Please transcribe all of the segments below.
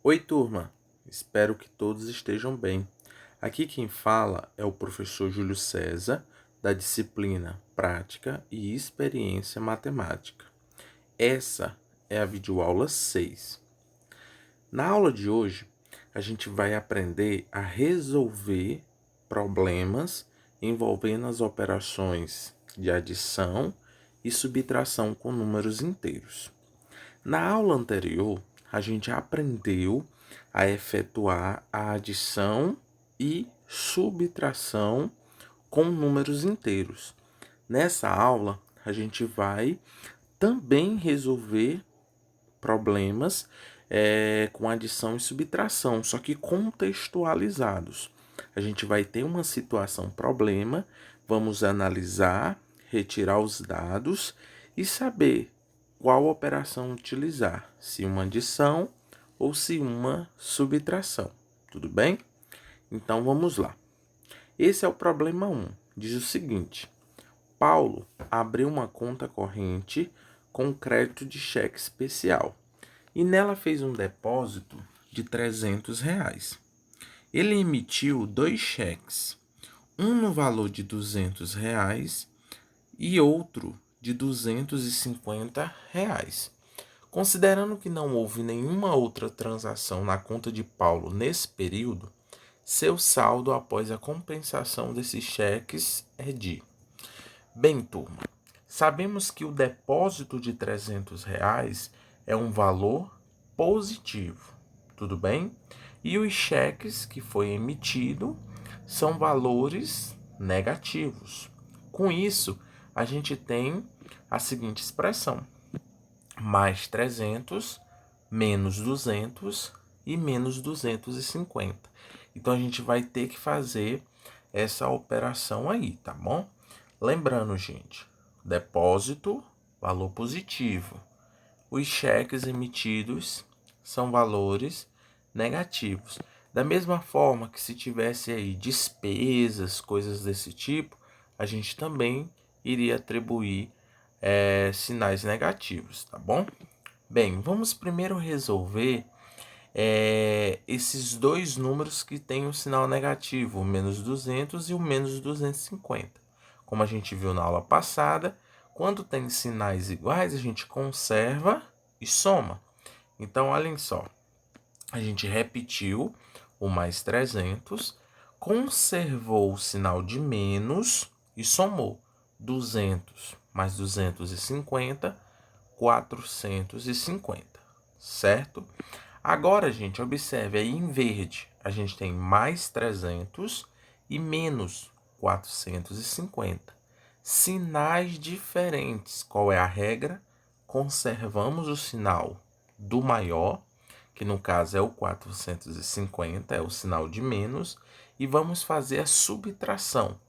Oi, turma! Espero que todos estejam bem. Aqui quem fala é o professor Júlio César, da disciplina Prática e Experiência Matemática. Essa é a videoaula 6. Na aula de hoje, a gente vai aprender a resolver problemas envolvendo as operações de adição e subtração com números inteiros. Na aula anterior, a gente aprendeu a efetuar a adição e subtração com números inteiros. Nessa aula, a gente vai também resolver problemas com adição e subtração, só que contextualizados. A gente vai ter uma situação problema, vamos analisar, retirar os dados e saber qual operação utilizar, se uma adição ou se uma subtração. Tudo bem? Então vamos lá. Esse é o problema 1. Diz o seguinte: Paulo abriu uma conta corrente com crédito de cheque especial e nela fez um depósito de R$ 300. Ele emitiu 2 cheques, um no valor de R$ 200 e outro de R$ 250. Considerando que não houve nenhuma outra transação na conta de Paulo nesse período, seu saldo após a compensação desses cheques é de... Bem, turma, sabemos que o depósito de R$ 300 é um valor positivo, tudo bem? E os cheques que foi emitido são valores negativos. Com isso, a gente tem a seguinte expressão: mais 300, menos 200 e menos 250. Então, a gente vai ter que fazer essa operação aí, tá bom? Lembrando, gente, depósito, valor positivo. Os cheques emitidos são valores negativos. Da mesma forma que se tivesse aí despesas, coisas desse tipo, a gente também iria atribuir sinais negativos, tá bom? Bem, vamos primeiro resolver esses dois números que têm o sinal negativo, o menos 200 e o menos 250. Como a gente viu na aula passada, quando tem sinais iguais, a gente conserva e soma. Então, olhem só, a gente repetiu o mais 300, conservou o sinal de menos e somou 200 mais 250, 450, certo? Agora, gente, observe aí em verde, a gente tem mais 300 e menos 450. Sinais diferentes. Qual é a regra? Conservamos o sinal do maior, que no caso é o 450, é o sinal de menos, e vamos fazer a subtração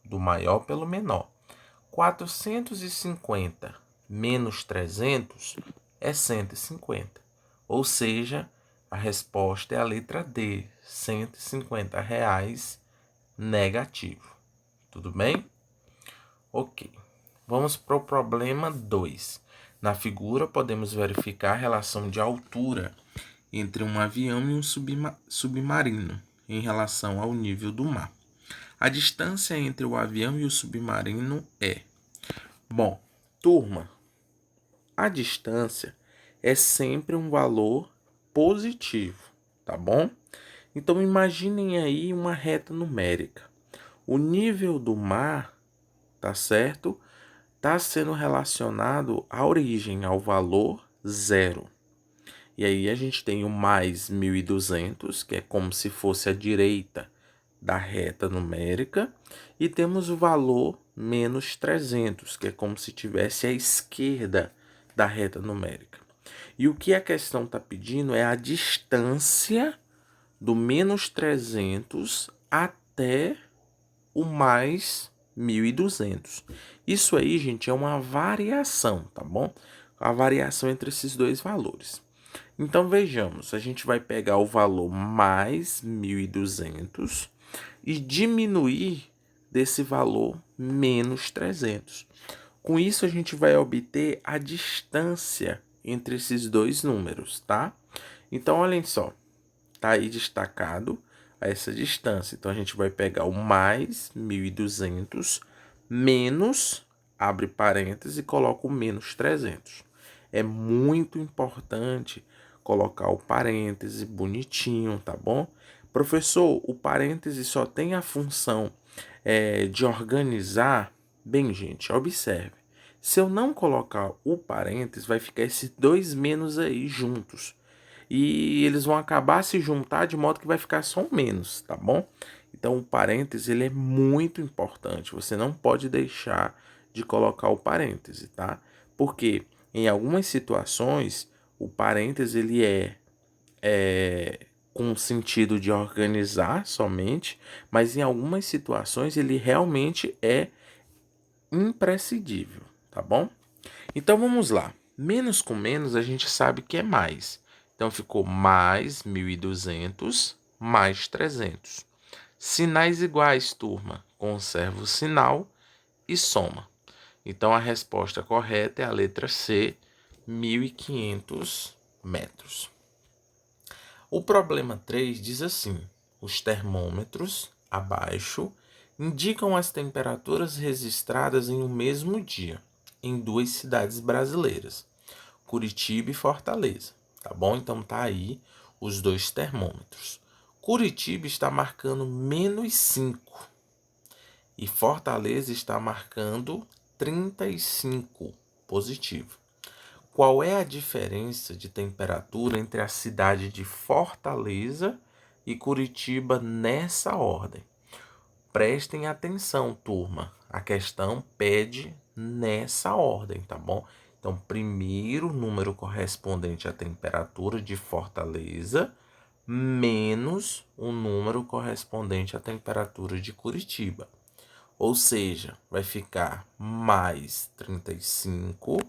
do maior pelo menor. 450 menos 300 é 150. Ou seja, a resposta é a letra D, R$ 150 negativo. Tudo bem? Ok. Vamos para o problema 2. Na figura, podemos verificar a relação de altura entre um avião e um submarino em relação ao nível do mar. A distância entre o avião e o submarino é... Bom, turma, a distância é sempre um valor positivo, tá bom? Então, imaginem aí uma reta numérica. O nível do mar, tá certo? Está sendo relacionado à origem, ao valor zero. E aí a gente tem o mais 1.200, que é como se fosse a direita da reta numérica, e temos o valor menos 300, que é como se tivesse a esquerda da reta numérica. E o que a questão está pedindo é a distância do menos 300 até o mais 1.200. Isso aí, gente, é uma variação, tá bom? A variação entre esses dois valores. Então, vejamos, a gente vai pegar o valor mais 1.200 e diminuir desse valor menos 300. Com isso, a gente vai obter a distância entre esses dois números, tá? Então, olhem só, tá aí destacado essa distância. Então, a gente vai pegar o mais 1.200 menos, abre parênteses, e coloca o menos 300. É muito importante colocar o parêntese bonitinho, tá bom? Professor, o parêntese só tem a função de organizar. Bem, gente, observe. Se eu não colocar o parênteses, vai ficar esses dois menos aí juntos. E eles vão acabar se juntar de modo que vai ficar só um menos, tá bom? Então o parêntese ele é muito importante. Você não pode deixar de colocar o parêntese, tá? Porque em algumas situações o parêntese ele é com o sentido de organizar somente, mas em algumas situações ele realmente é imprescindível, tá bom? Então vamos lá. Menos com menos a gente sabe que é mais. Então ficou mais 1.200 mais 300. Sinais iguais, turma. Conserva o sinal e soma. Então a resposta correta é a letra C, 1.500 metros. O problema 3 diz assim: os termômetros abaixo indicam as temperaturas registradas em um mesmo dia em duas cidades brasileiras, Curitiba e Fortaleza, tá bom? Então tá aí os dois termômetros. Curitiba está marcando -5 e Fortaleza está marcando 35 positivo. Qual é a diferença de temperatura entre a cidade de Fortaleza e Curitiba nessa ordem? Prestem atenção, turma. A questão pede nessa ordem, tá bom? Então, primeiro número correspondente à temperatura de Fortaleza menos o número correspondente à temperatura de Curitiba. Ou seja, vai ficar mais 35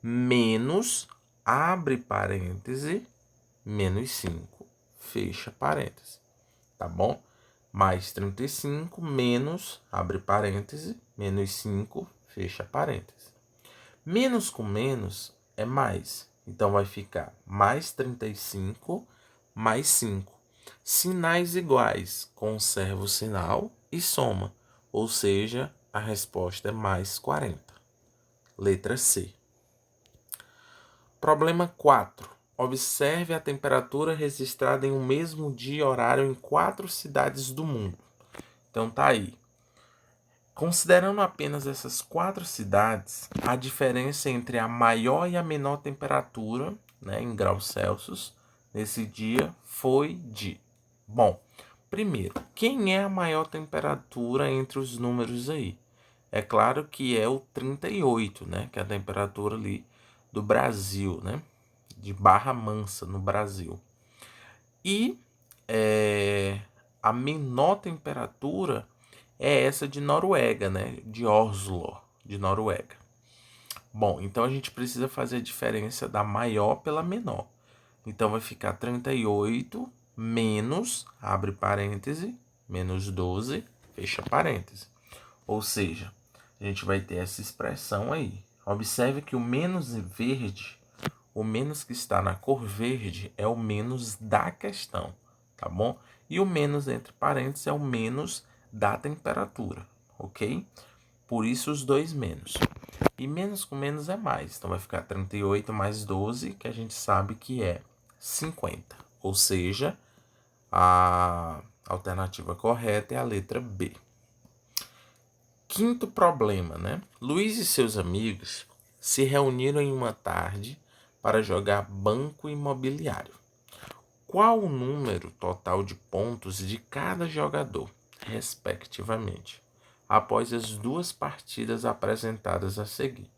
menos, abre parêntese, menos 5, fecha parêntese, tá bom? Mais 35 menos, abre parêntese, menos 5, fecha parêntese. Menos com menos é mais, então vai ficar mais 35 mais 5. Sinais iguais, conserva o sinal e soma, ou seja, a resposta é mais 40. Letra C. Problema 4. Observe a temperatura registrada em um mesmo dia e horário em 4 cidades do mundo. Então tá aí. Considerando apenas essas 4 cidades, a diferença entre a maior e a menor temperatura, né, em graus Celsius, nesse dia foi de... Bom, primeiro, quem é a maior temperatura entre os números aí? É claro que é o 38, né, que é a temperatura ali do Brasil, né, de Barra Mansa, no Brasil. E a menor temperatura é essa de Noruega, né? De Oslo, de Noruega. Bom, então a gente precisa fazer a diferença da maior pela menor. Então vai ficar 38 menos, abre parêntese, menos 12, fecha parêntese. Ou seja, a gente vai ter essa expressão aí. Observe que o menos verde, o menos que está na cor verde, é o menos da questão, tá bom? E o menos entre parênteses é o menos da temperatura, ok? Por isso os dois menos. E menos com menos é mais. Então vai ficar 38 mais 12, que a gente sabe que é 50. Ou seja, a alternativa correta é a letra B. Quinto problema, né? Luiz e seus amigos se reuniram em uma tarde para jogar banco imobiliário. Qual o número total de pontos de cada jogador, respectivamente, após as duas partidas apresentadas a seguir?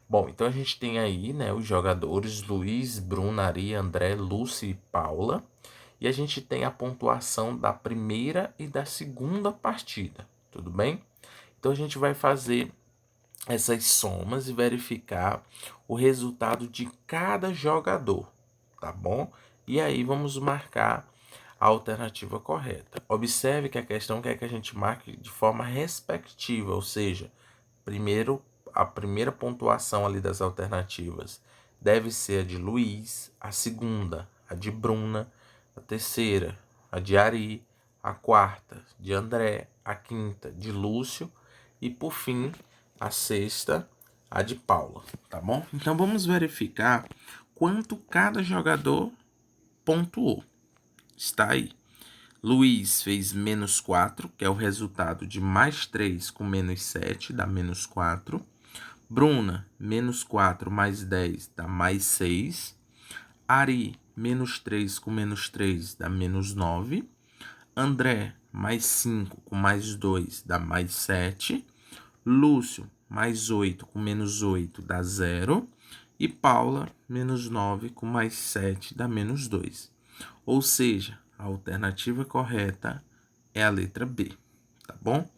Bom, então a gente tem aí, né, os jogadores Luiz, Bruno, Ari, André, Lúcia e Paula. E a gente tem a pontuação da primeira e da segunda partida, tudo bem? Então a gente vai fazer essas somas e verificar o resultado de cada jogador, tá bom? E aí vamos marcar a alternativa correta. Observe que a questão quer que a gente marque de forma respectiva, ou seja, primeiro a primeira pontuação ali das alternativas deve ser a de Luiz, a segunda a de Bruna, a terceira, a de Ari, a quarta, de André, a quinta, de Lúcio e, por fim, a sexta, a de Paula, tá bom? Então, vamos verificar quanto cada jogador pontuou. Está aí. Luiz fez -4, que é o resultado de +3 com -7, dá -4. Bruna, -4 mais 10 dá +6. Ari, -3 com -3 dá -9. André, +5 com +2 dá +7. Lúcio, +8 com -8 dá 0. E Paula, -9 com +7 dá -2. Ou seja, a alternativa correta é a letra B, tá bom?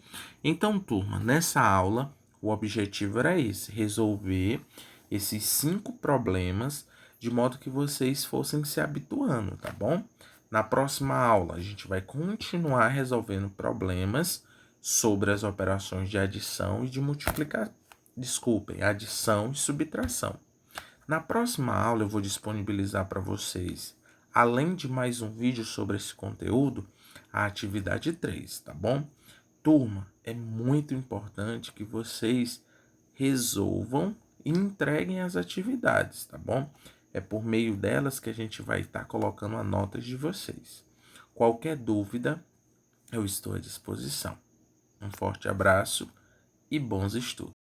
Então, turma, nessa aula, o objetivo era esse, resolver esses 5 problemas de modo que vocês fossem se habituando, tá bom? Na próxima aula, a gente vai continuar resolvendo problemas sobre as operações de adição e de multiplicação. Desculpem, adição e subtração. Na próxima aula, eu vou disponibilizar para vocês, além de mais um vídeo sobre esse conteúdo, a atividade 3, tá bom? Turma, é muito importante que vocês resolvam e entreguem as atividades, tá bom? É por meio delas que a gente vai estar colocando a nota de vocês. Qualquer dúvida, eu estou à disposição. Um forte abraço e bons estudos.